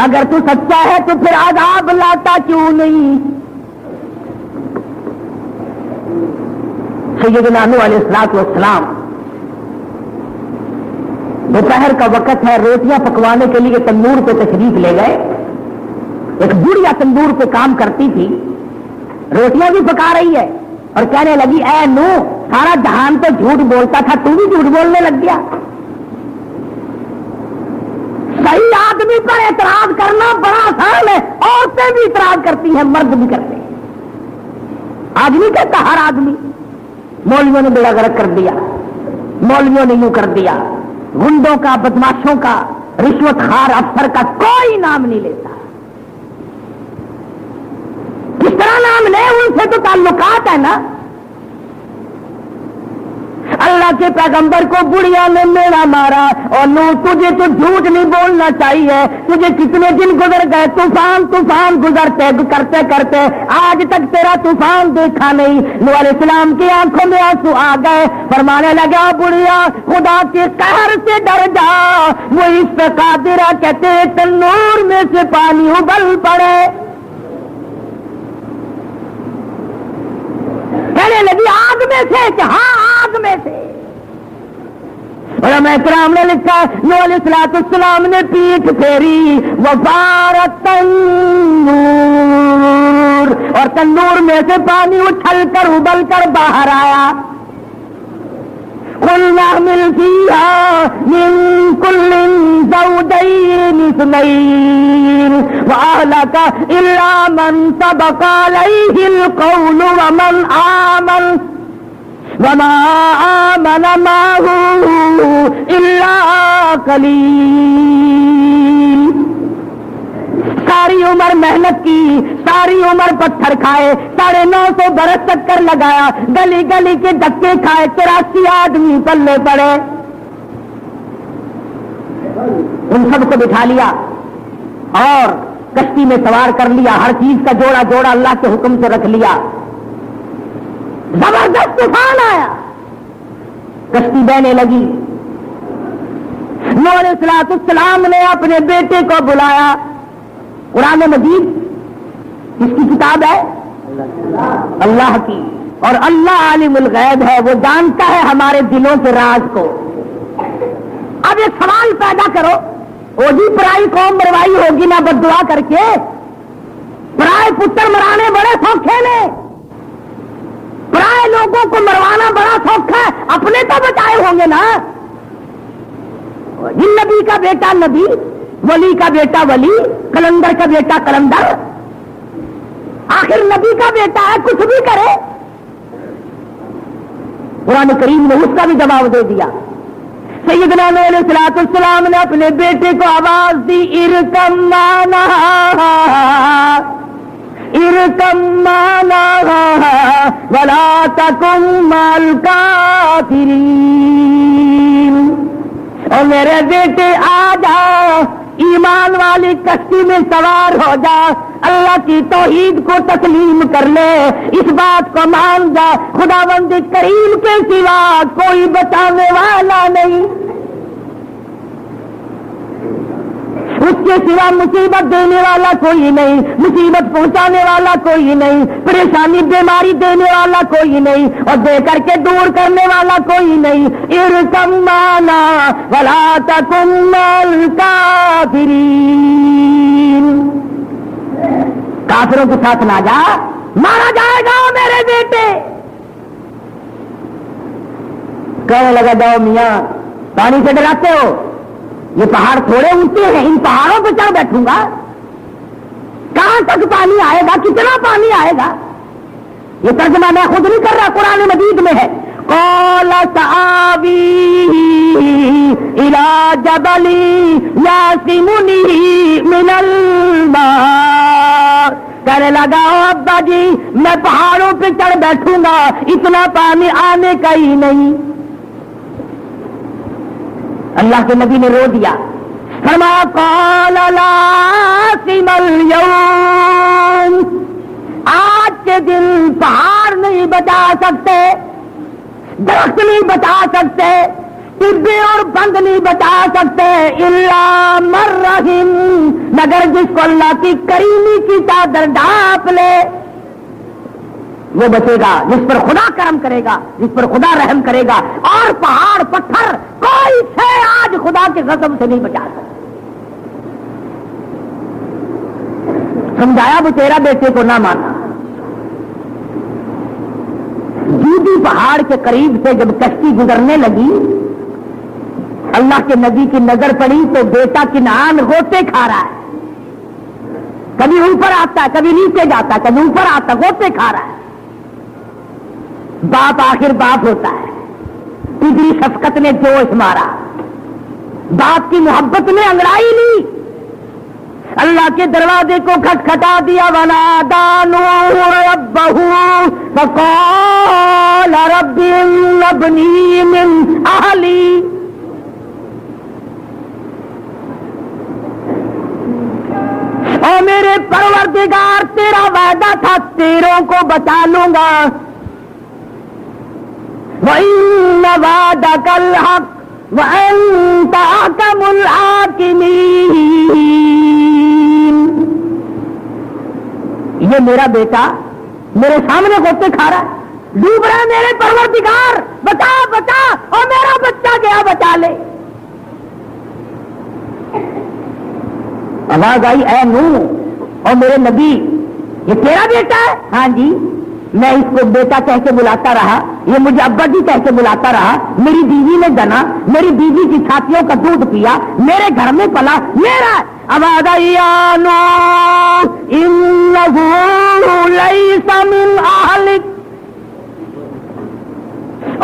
اگر تو سچا ہے تو پھر عذاب لاتا کیوں نہیں۔ سیدنا نوح علیہ السلام دوپہر کا وقت ہے، روٹیاں پکوانے کے لیے تندور پہ تشریف لے گئے۔ ایک بڑھیا تندور پہ کام کرتی تھی، روٹیاں بھی پکا رہی ہے اور کہنے لگی اے نوح، سارا جہان تو جھوٹ بولتا تھا، تو بھی جھوٹ بولنے لگ گیا۔ صحیح آدمی پر اعتراض کرنا بڑا آسان ہے، عورتیں بھی اعتراض کرتی ہیں، مرد بھی کرتے ہیں۔ آدمی کہتا ہر آدمی، مولویوں نے بیڑا غرق کر دیا، مولویوں نے یوں کر دیا، گنڈوں کا، بدماشوں کا، رشوت خوار افسر کا کوئی نام نہیں لیتا۔ کس طرح نام لے، ان سے تو تعلقات ہے نا۔ اللہ کے پیغمبر کو بڑھیا نے میرا مارا، اور نو تجھے تو جھوٹ نہیں بولنا چاہیے، تجھے کتنے دن گزر گئے، طوفان گزرتے کرتے کرتے آج تک تیرا طوفان دیکھا نہیں۔ نوح علیہ السلام کی آنکھوں میں آنسو آ گئے، فرمانے لگا بڑھیا خدا کے قہر سے ڈر جا، وہ اس پہ قادر ہے کہتے تنور میں سے پانی ابل پڑے۔ کہنے لگی آگ میں سے، کہ ہاں آگ میں سے۔ علماء کرام نے لکھا نوح علیہ السلام نے پیٹھ پھیری وفارت تنور، اور تنور میں سے پانی اچھل کر ابل کر باہر آیا۔ قُلْنَا احْمِلْ فِيهَا مِن كُلٍّ زَوْجَيْنِ اثْنَيْنِ وَأَهْلَكَ إِلَّا مَن سَبَقَ عَلَيْهِ الْقَوْلُ وَمَنْ آمَنَ وَمَا آمَنَ مَعَهُ إِلَّا قَلِيلٌ۔ ساری عمر محنت کی، ساری عمر پتھر کھائے، 950 برس چکر لگایا، گلی گلی کے دھکے کھائے، 84 آدمی پلے پڑے، ان سب کو بٹھا لیا اور کشتی میں سوار کر لیا، ہر چیز کا جوڑا جوڑا اللہ کے حکم سے رکھ لیا۔ زبردست طوفان آیا، کشتی بہنے لگی۔ نوح علیہ السلام نے اپنے بیٹے کو بلایا۔ قرآن مجید کس کی کتاب ہے؟ اللہ کی، اور اللہ عالم الغیب ہے، وہ جانتا ہے ہمارے دلوں کے راز کو۔ اب ایک سوال پیدا کرو، وہ جی پرائی قوم مروائی ہوگی نا بد دعا کر کے، پرائے پتر مرانے بڑے سوکھے نے، پرائے لوگوں کو مروانا بڑا سوکھا ہے، اپنے تو بچائے ہوں گے نا. جن نبی کا بیٹا نبی, ولی کا بیٹا ولی, کلندر کا بیٹا کلندر, آخر نبی کا بیٹا ہے, کچھ بھی کرے. قرآن کریم نے اس کا بھی جواب دے دیا. سیدنا نوح علیہ الصلوۃ والسلام نے اپنے بیٹے کو آواز دی, ارکم معنا ولا تکن مع الکافرین. اور میرے بیٹے آ جا, ایمان والی کشتی میں سوار ہو جا, اللہ کی توحید کو تسلیم کر لے, اس بات کو مان جا خداوند کریم کے سوا کوئی بچانے والا نہیں, اس کے سوا مصیبت دینے والا کوئی نہیں, مصیبت پہنچانے والا کوئی نہیں, پریشانی بیماری دینے والا کوئی نہیں, اور دے کر کے دور کرنے والا کوئی نہیں. ارکم معنا ولا تکن مع الکافرین. کافروں کے ساتھ نہ جا, مارا جائے گا میرے بیٹے. کہنے لگا جاؤ میاں پانی سے ڈراتے ہو, یہ پہاڑ تھوڑے اونچے ہیں, ان پہاڑوں پہ چڑھ بیٹھوں گا, کہاں تک پانی آئے گا, کتنا پانی آئے گا. یہ ترجمہ میں خود نہیں کر رہا, قرآن مجید میں ہے. قال سآوی الی جبل یعصمنی من الماء. کہنے لگا ابا جی میں پہاڑوں پہ چڑھ بیٹھوں گا, اتنا پانی آنے کا ہی نہیں. اللہ کے نبی نے رو دیا, فرمایا قال لا عاصم اليوم. آج کے دن پہاڑ نہیں بچا سکتے, درخت نہیں بچا سکتے, ٹبے اور بند نہیں بچا سکتے, الا من رحم, مگر جس کو اللہ کی کریمی کی چادر ڈھانپ لے وہ بچے گا, جس پر خدا کرم کرے گا, جس پر خدا رحم کرے گا. اور پہاڑ پتھر کوئی سے آج خدا کے غضب سے نہیں بچا سکتا. سمجھایا وہ تیرا بیٹے کو نہ مانا. جودی پہاڑ کے قریب سے جب کشتی گزرنے لگی, اللہ کے نبی کی نظر پڑی تو بیٹا کنعان غوطے کھا رہا ہے, کبھی اوپر آتا ہے, کبھی نیچے جاتا ہے, کبھی اوپر آتا, غوطے کھا رہا ہے. باپ آخر باپ ہوتا ہے, تیسری شفقت نے جوش مارا, باپ کی محبت نے انگڑائی لی, اللہ کے دروازے کو کھٹکھٹا دیا. ونادى نوح ربه فقال رب ابني من اهلي. اور میرے پروردگار تیرا وعدہ تھا تیروں کو بچا لوں گا. وَإِنَّ وَعْدَكَ الْحَقُّ وَأَنْتَ أَحْكَمُ الْحَاكِمِينَ. یہ میرا بیٹا میرے سامنے غوطے کھا رہا ہے, ڈوب رہا ہے, میرے پروردگار بچا بچا, اور میرا بچہ گیا بچا لے. آواز آئی, اے نوح اور میرے نبی یہ تیرا بیٹا ہے؟ ہاں جی. میں اس کو بیٹا کہہ کے بلاتا رہا, یہ مجھے ابا جی کہہ کے بلاتا رہا, میری بیوی نے جنا, میری بیوی کی چھاتیوں کا دودھ پیا, میرے گھر میں پلا, میرا. آواز آئی یا نوح انہ لیس من اہلک.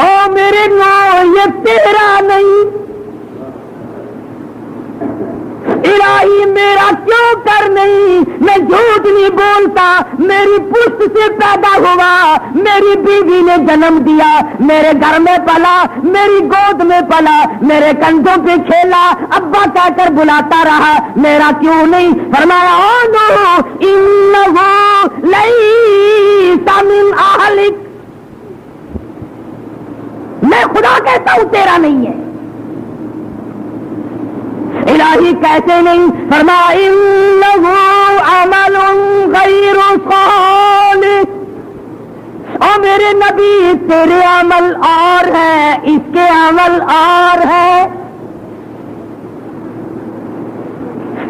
او میرے نوح یہ تیرا نہیں. الہی میرا کیوں کر نہیں, میں جھوٹ نہیں بولتا, میری پشت سے پیدا ہوا, میری بیوی نے جنم دیا, میرے گھر میں پلا, میری گود میں پلا, میرے کندھوں پہ کھیلا, ابا کہہ کر بلاتا رہا, میرا کیوں نہیں. فرمایا انہ لیس من اہلک. میں خدا کہتا ہوں تیرا نہیں ہے. الہی کیسے نہیں؟ فرمایا انہ عمل غیر صالح. اور میرے نبی تیرے عمل اور ہے, اس کے عمل اور ہے.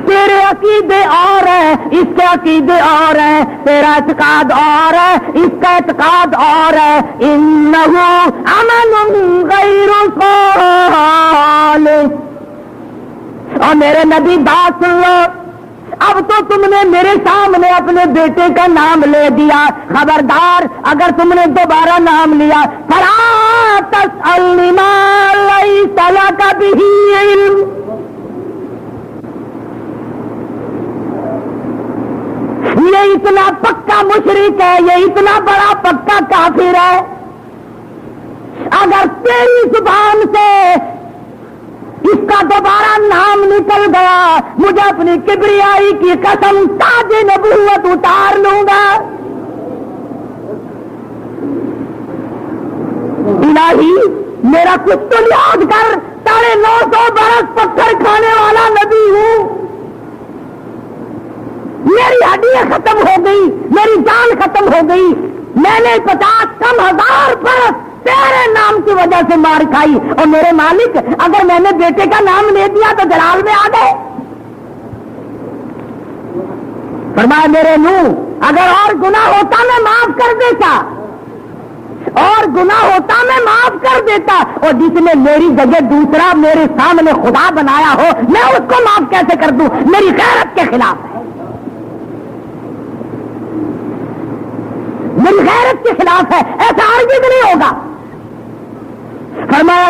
تیرے عقیدے اور ہیں، اس کے عقیدے اور ہیں، تیرا اعتقاد اور ہے، اس کا اعتقاد اور ہے. انہ عمل غیر صالح. اور میرے نبی بات سن لو، اب تو تم نے میرے سامنے اپنے بیٹے کا نام لے دیا، خبردار اگر تم نے دوبارہ نام لیا فلا تسألنی ما لیس لک بہ علم. یہ اتنا پکا مشرک ہے، یہ اتنا بڑا پکا کافر ہے، اگر تیری زبان سے اس کا دوبارہ نام نکل گیا مجھے اپنی کبریائی کی قسم تاج نبوت اتار لوں گا. الہی میرا کچھ تو یاد کر، 950 برس پتھر کھانے والا نبی ہوں، میری ہڈیاں ختم ہو گئی، میری جان ختم ہو گئی، میں نے 50 کم ہزار برس تیرے نام کی وجہ سے مار کھائی، اور میرے مالک اگر میں نے بیٹے کا نام لے دیا تو جلال میں آ گئے. فرمایا میرے نوح اگر اور گناہ ہوتا میں معاف کر دیتا، اور گناہ ہوتا میں معاف کر دیتا، اور جس نے میری جگہ دوسرا میرے سامنے خدا بنایا ہو میں اس کو معاف کیسے کر دوں؟ میری غیرت کے خلاف ہے، میری غیرت کے خلاف ہے، ایسا ہرگز نہیں ہوگا. فرمایا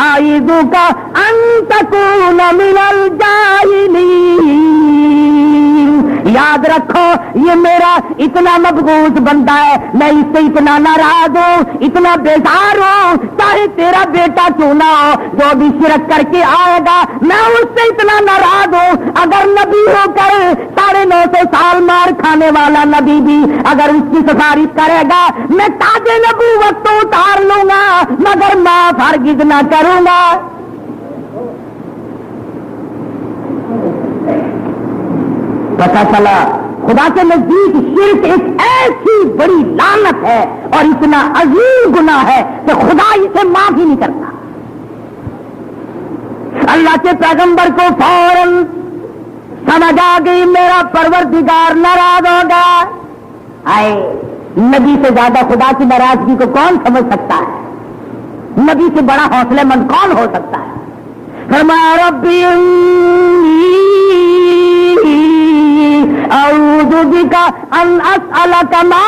اعوذ ان تکون من الجاہلین. یاد رکھو یہ میرا اتنا مبغوض بندہ ہے، میں اس سے اتنا ناراض ہوں، اتنا بیزار ہوں، چاہے تیرا بیٹا کیوں نہ ہو جو بھی شرک کر کے آئے گا میں اس سے اتنا ناراض ہوں. اگر نبی ہو کر 950 سال مار کھانے والا نبی بھی اگر اس کی سفارش کرے گا میں تاج نبوت تو اتار لوں گا مگر معاف ہرگز نہ کروں گا. پتا چلا خدا کے نزدیک شرک ایک ایسی بڑی لعنت ہے اور اتنا عظیم گناہ ہے کہ خدا اسے معاف ہی نہیں کرتا. اللہ کے پیغمبر کو فوراً سمجھ آ گئی میرا پروردگار ناراض ہوگا. آئے نبی سے زیادہ خدا کی ناراضگی کو کون سمجھ سکتا ہے؟ نبی سے بڑا حوصلے مند کون ہو سکتا ہے؟ فرمایا ربی اعوذ بک ان اسألک ما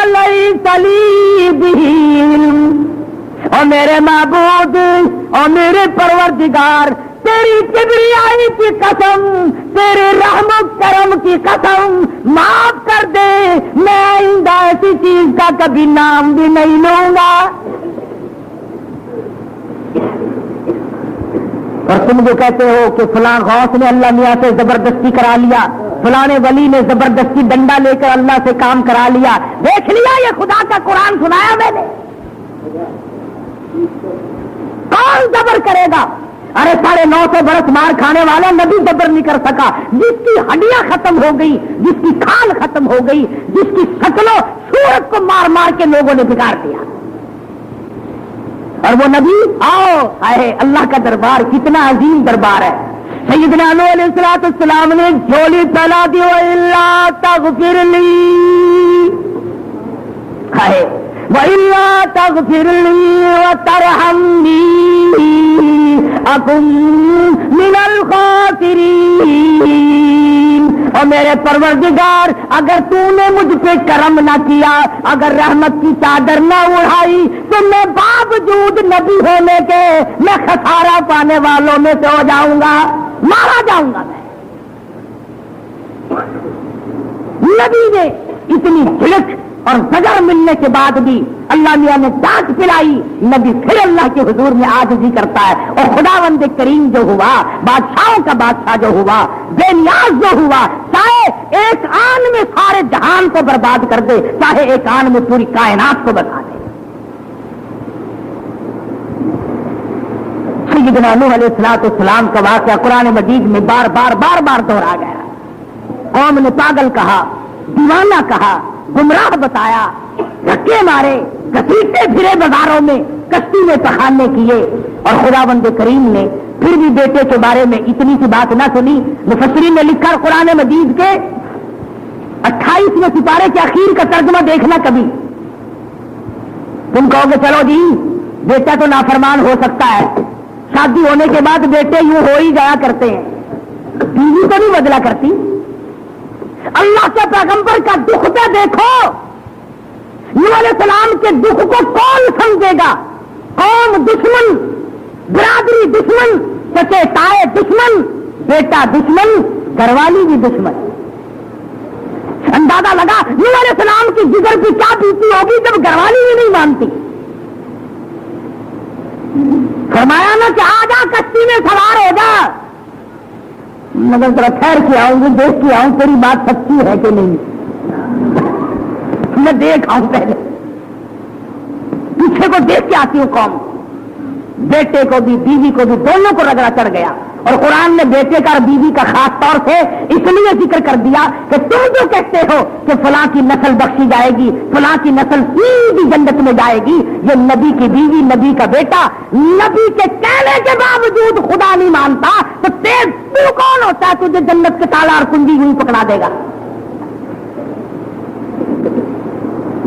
لیس لی بہ علم. اور میرے معبود اور میرے پروردگار تیری کبریائی کی قسم، تیرے رحم و کرم کی قسم معاف کر دے، میں آئندہ ایسی چیز کا کبھی نام بھی نہیں لوں گا. اور تم جو کہتے ہو کہ فلاں غوث نے اللہ میاں سے زبردستی کرا لیا، فلاں ولی نے زبردستی ڈنڈا لے کر اللہ سے کام کرا لیا، دیکھ لیا یہ خدا کا قرآن سنایا میں نے، کون صبر کرے گا؟ ارے 950 برس مار کھانے والا نبی صبر نہیں کر سکا، جس کی ہڈیاں ختم ہو گئی، جس کی کھال ختم ہو گئی، جس کی شکلوں صورت کو مار مار کے لوگوں نے بگاڑ دیا. اور وہ نبی آؤ آئے، اللہ کا دربار کتنا عظیم دربار ہے. سیدنا نوح علیہ السلام نے جھولی پھیلا دی وَإِلَّا تَغْفِرْ لِي وَإِلَّا تَغْفِرْ لِي وَتَرْحَمْنِي أَكُن مِّنَ الْخَاسِرِينَ. اور میرے پروردگار اگر تو نے مجھ پہ کرم نہ کیا، اگر رحمت کی چادر نہ اڑائی تو میں باوجود نبی ہونے کے میں خسارہ پانے والوں میں سے ہو جاؤں گا، مارا جاؤں گا. میں نبی نے اتنی جھلک اور زجر ملنے کے بعد بھی اللہ میاں نے ڈانٹ پلائی، نبی پھر اللہ کے حضور میں عاجزی کرتا ہے. اور خداوند کریم جو ہوا، بادشاہوں کا بادشاہ جو ہوا، بے نیاز جو ہوا، چاہے ایک آن میں سارے جہان کو برباد کر دے، چاہے ایک آن میں پوری کائنات کو بتا دے. سیدنا نوح علیہ السلام کا واقعہ قرآن مجید میں بار بار دہرایا گیا. قوم نے پاگل کہا، دیوانہ کہا، گمراہ بتایا، دھکے مارے، گھسیٹے پھرے بازاروں میں، کشتی میں پخانے کیے. اور خداوند کریم نے پھر بھی بیٹے کے بارے میں اتنی سی بات نہ سنی. مفسرین نے لکھا قرآن مجید کے 28ویں سپارے کے اخیر کا ترجمہ دیکھنا کبھی. تم کہو گے چلو جی بیٹا تو نافرمان ہو سکتا ہے, شادی ہونے کے بعد بیٹے یوں ہو ہی جایا کرتے ہیں, بیوی تو نہیں بدلا کرتی. اللہ کے پیغمبر کا دکھ پہ دیکھو, نوح علیہ السلام کے دکھ کو کون سمجھے گا؟ قوم دشمن, برادری دشمن, چچے تائے دشمن, بیٹا دشمن, گھر والی بھی دشمن. اندازہ لگا نوح علیہ السلام کی جگر کی کیا بیتی ہوگی جب گھر والی بھی نہیں مانتی. فرمایا نا کہ آ جا کشتی میں سوار ہو جا, مگر ذرا ٹھہر کے آؤں گی, دیکھ کے آؤں تیری بات سچی ہے کہ نہیں, میں دیکھ آؤں پہلے, پیچھے کو دیکھ کے آتی ہوں. قوم بیٹے کو بھی بیوی کو بھی دونوں کو رگڑا چڑھ گیا. اور قرآن نے بیٹے کا اور بیوی کا خاص طور سے اس لیے ذکر کر دیا کہ تم جو کہتے ہو کہ فلاں کی نسل بخشی جائے گی, فلاں کی نسل سیدھی جنت میں جائے گی, یہ نبی کی بیوی, نبی کا بیٹا, نبی کے کہنے کے باوجود خدا نہیں مانتا, تو تو کون ہوتا ہے تجھے جنت کے تالا اور کنجی نہیں پکڑا دے گا؟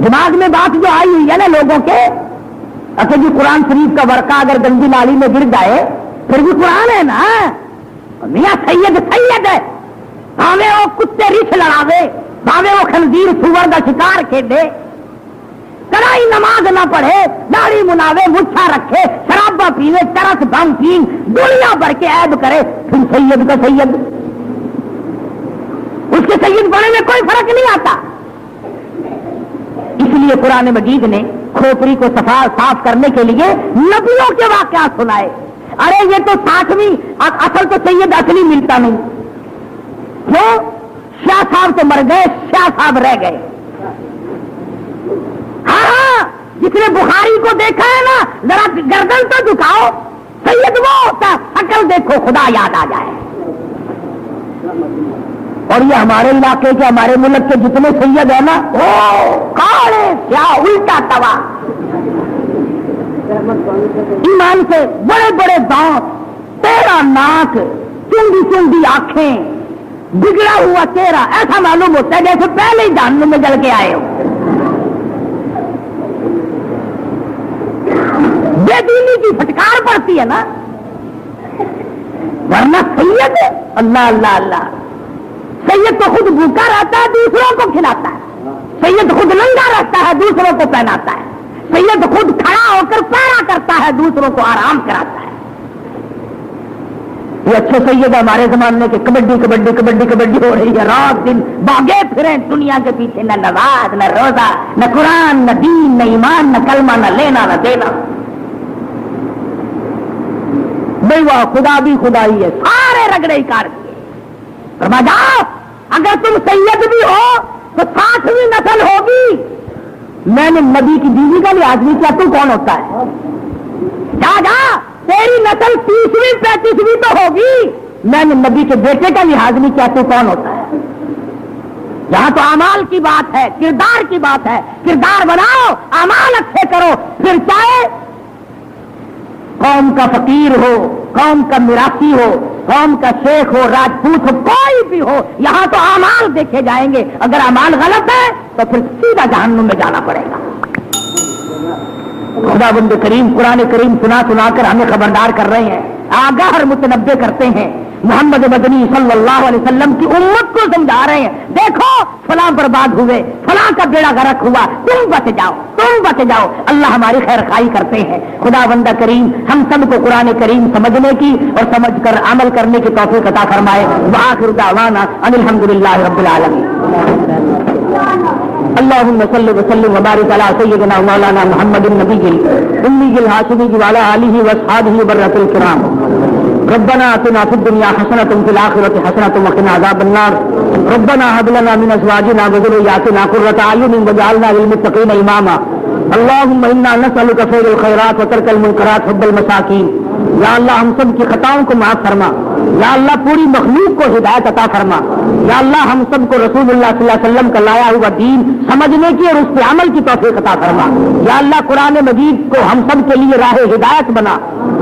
دماغ میں بات جو آئی ہوئی ہے نا لوگوں کے, اچھا جی قرآن شریف کا ورقہ اگر گندی نالی میں گر جائے پھر بھی قرآن ہے نا, میاں سید سید ہے, بھاوے وہ کتے ریچھ لڑاوے, بھاوے وہ خنزیر سور کا شکار کھیلے, کڑائی نماز نہ پڑھے, داڑھی مناوے, مچھا رکھے, شرابہ پیوے, چرس بم پین, دنیا بھر کے عیب کرے, پھر سید کا سید, اس کے سید بنے میں کوئی فرق نہیں آتا. اس لیے قرآن مجید نے کھوپڑی کو صاف کرنے کے لیے نبیوں کے واقعات سنائے. ارے یہ تو 60ویں, اصل تو سید اصلی ملتا نہیں. کیوں؟ شاہ صاحب تو مر گئے, شاہ صاحب رہ گئے. ہاں جس نے بخاری کو دیکھا ہے نا, ذرا گردن تو جھکاؤ, سید وہ ہوتا, عقل دیکھو خدا یاد آ جائے. اور یہ ہمارے علاقے کے, ہمارے ملک کے جتنے سید ہیں نا, کاڑے کیا الٹا توا, ایمان سے بڑے بڑے دانت, تیرا ناک, چنگی چنگی آنکھیں, بگڑا ہوا چہرہ, ایسا معلوم ہوتا ہے جیسے پہلے ہی جہنم میں جل کے آئے ہو. بے دینی کی پھٹکار پڑتی ہے نا, ورنہ سید اللہ اللہ اللہ. سید تو خود بھوکا رہتا ہے, دوسروں کو کھلاتا ہے. سید خود ننگا رہتا ہے, دوسروں کو پہناتا ہے. سید خود کھڑا ہو کر پیرا کرتا ہے, دوسروں کو آرام کراتا ہے. یہ اچھے سید ہمارے زمانے کے کبڈی کبڈی کبڈی کبڈی ہو رہی ہے, رات دن باغے پھریں دنیا کے پیچھے, نہ نماز, نہ روزہ, نہ قرآن, نہ دین, نہ ایمان, نہ کلمہ, نہ لینا نہ دینا. بھائی واہ, خدا بھی خدائی ہے, سارے رگڑے کار کیے. فرما جاؤ اگر تم سید بھی ہو تو 60ویں نسل ہوگی. میں نے نبی کی بیوی کا لحاظ نہیں کیا, تو کون ہوتا ہے؟ جا جا, تیری نسل 30ویں 35ویں تو ہوگی. میں نے نبی کے بیٹے کا لحاظ نہیں کیا, تو کون ہوتا ہے؟ یہاں تو اعمال کی بات ہے, کردار کی بات ہے. کردار بناؤ, اعمال اچھے کرو, پھر چاہے قوم کا فقیر ہو, قوم کا میراثی ہو, قوم کا شیخ ہو, راجپوت ہو, کوئی بھی ہو, یہاں تو اعمال دیکھے جائیں گے. اگر اعمال غلط ہے تو پھر سیدھا جہنم میں جانا پڑے گا. خدا بند کریم قرآن کریم سنا سنا کر ہمیں خبردار کر رہے ہیں, آگاہ اور متنبہ کرتے ہیں. محمد مدنی صلی اللہ علیہ وسلم کی امت کو سمجھا رہے ہیں, دیکھو فلاں برباد ہوئے, فلاں کا بیڑا غرق ہوا, تم بچ جاؤ, تم بچ جاؤ. اللہ ہماری خیر خائی کرتے ہیں. خدا بندہ کریم ہم سب کو قرآن کریم سمجھنے کی اور سمجھ کر عمل کرنے کی توفیق عطا فرمائے. وآخر دعوانا ان الحمدللہ رب العالمین. اللهم صل وسلم وبارك على سيدنا مولانا محمد النبي الأمي الهاشمي وعلى آله وأصحابه برة الكرام. ربنا آتنا في الدنيا حسنة وفي الآخرة حسنة وقنا عذاب النار. ربنا هب لنا من أزواجنا وذرياتنا قرة أعين واجعلنا للمتقين إماما. اللهم إنا نسألك فعل الخيرات وترك المنكرات حب المساكين. یا اللہ ہم سب کی خطاؤں کو معاف فرما, یا اللہ پوری مخلوق کو ہدایت عطا فرما، یا اللہ ہم سب کو رسول اللہ صلی اللہ علیہ وسلم کا لایا ہوا دین سمجھنے کی اور اس پہ عمل کی توفیق عطا فرما، یا اللہ قرآن مجید کو ہم سب کے لیے راہ ہدایت بنا،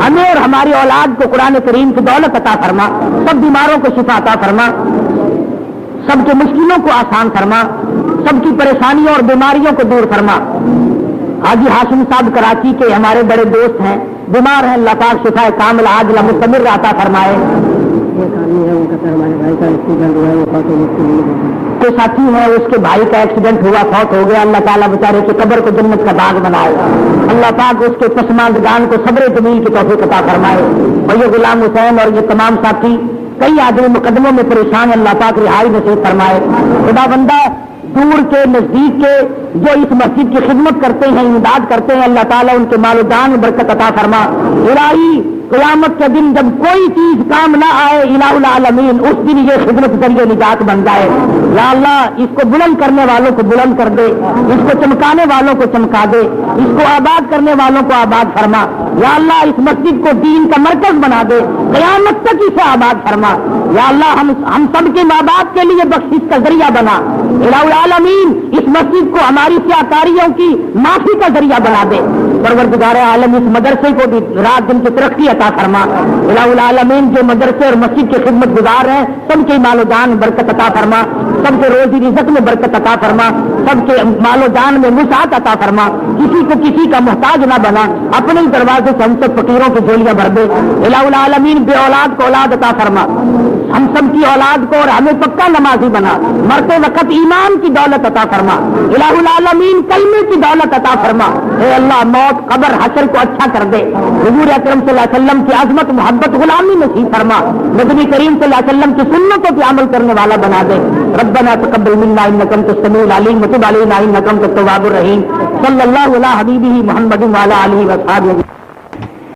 ہمیں اور ہماری اولاد کو قرآن کریم کی دولت عطا فرما، سب بیماروں کو شفا عطا فرما، سب کے مشکلوں کو آسان فرما، سب کی پریشانیوں اور بیماریوں کو دور فرما۔ حاجی ہاشم صاحب کراچی کے ہمارے بڑے دوست ہیں، بیمار ہیں، اللہ پاک شفا کامل عاجلہ مستمر عطا فرمائے۔ کوئی ساتھی ہے اس کے بھائی کا ایکسیڈنٹ ہوا، فوت ہو گیا، اللہ تعالیٰ بیچارے کی قبر کو جنت کا باغ بنائے، اللہ پاک اس کے پسماندگان کو صبر جمیل کی توفیق عطا فرمائے۔ اور یہ غلام حسین اور یہ تمام ساتھی کئی آدمی مقدموں میں پریشان، اللہ پاک رہائی نصیب فرمائے۔ خدا بندہ دور کے نزدیک کے جو اس مسجد کی خدمت کرتے ہیں، امداد کرتے ہیں، اللہ تعالیٰ ان کے مال و جان میں برکت عطا فرما۔ الہی قیامت کے دن جب کوئی چیز کام نہ آئے الہ العالمین، اس دن یہ خدمت ذریعے نجات بن جائے۔ یا اللہ اس کو بلند کرنے والوں کو بلند کر دے، اس کو چمکانے والوں کو چمکا دے، اس کو آباد کرنے والوں کو آباد فرما۔ یا اللہ اس مسجد کو دین کا مرکز بنا دے، قیامت تک اسے آباد فرما۔ یا اللہ ہم سب کے ماں باپ کے لیے بخشش کا ذریعہ بنا۔ الہ العالمین اس مسجد کو ہماری سیاکاریوں کی معافی کا ذریعہ بنا دے۔ پروردگار عالم اس مدرسے کو بھی رات دن کی ترقی عطا فرما۔ الہ العالمین جو مدرسے اور مسجد کی خدمت گزار ہیں سب کے مال و جان برکت عطا فرما، سب کے روزی رزق میں برکت عطا فرما، سب کے مال و جان میں وسعت عطا فرما، کسی کو کسی کا محتاج نہ بنا، اپنے ہی دروازے سے ہم سب فقیروں کی جھولیاں بھر دے۔ الہ العالمین بے اولاد کو اولاد عطا فرما، ہم سب کی اولاد کو اور ہمیں پکا نمازی بنا، مرتے وقت ایمان کی دولت عطا فرما۔ الہ العالمین کلمے کی دولت عطا فرما۔ اے اللہ موت قبر حشر کو اچھا کر دے، حضور اکرم صلی اللہ علیہ وسلم کی عظمت محبت غلامی نصیب فرما، نبی کریم صلی اللہ علیہ وسلم کی سنتوں پہ عمل کرنے والا بنا دے۔ ربنا تقبل منا انک انت السمیع العلیم وتب علینا انک انت التواب الرحیم۔ صلی اللہ علی حبیبہ محمد وعلی آلہ وصحبہ